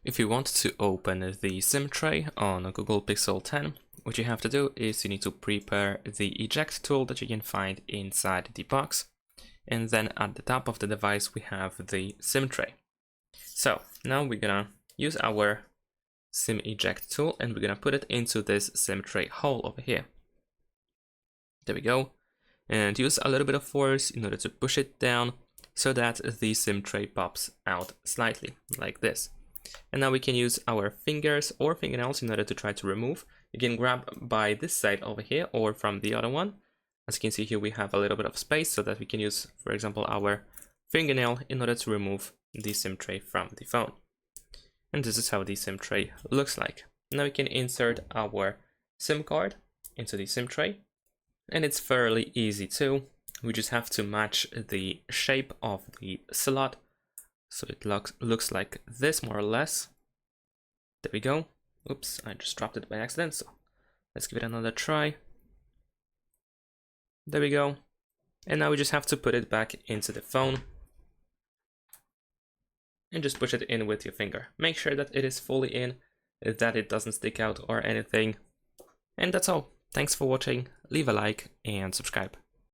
If you want to open the SIM tray on a Google Pixel 10, what you have to do is you need to prepare the Eject tool that you can find inside the box. And then at the top of the device, we have the SIM tray. So now we're gonna use our SIM Eject tool and we're gonna put it into this SIM tray hole over here. There we go. And use a little bit of force in order to push it down so that the SIM tray pops out slightly like this. And now we can use our fingers or fingernails in order to try to remove. You can grab by this side over here or from the other one. As you can see here, we have a little bit of space so that we can use, for example, our fingernail in order to remove the SIM tray from the phone. And this is how the SIM tray looks like. Now we can insert our SIM card into the SIM tray. And it's fairly easy too. We just have to match the shape of the slot. So it looks like this, more or less. There we go. Oops, I just dropped it by accident, so let's give it another try. There we go. And now we just have to put it back into the phone. And just push it in with your finger. Make sure that it is fully in, that it doesn't stick out or anything. And that's all. Thanks for watching. Leave a like and subscribe.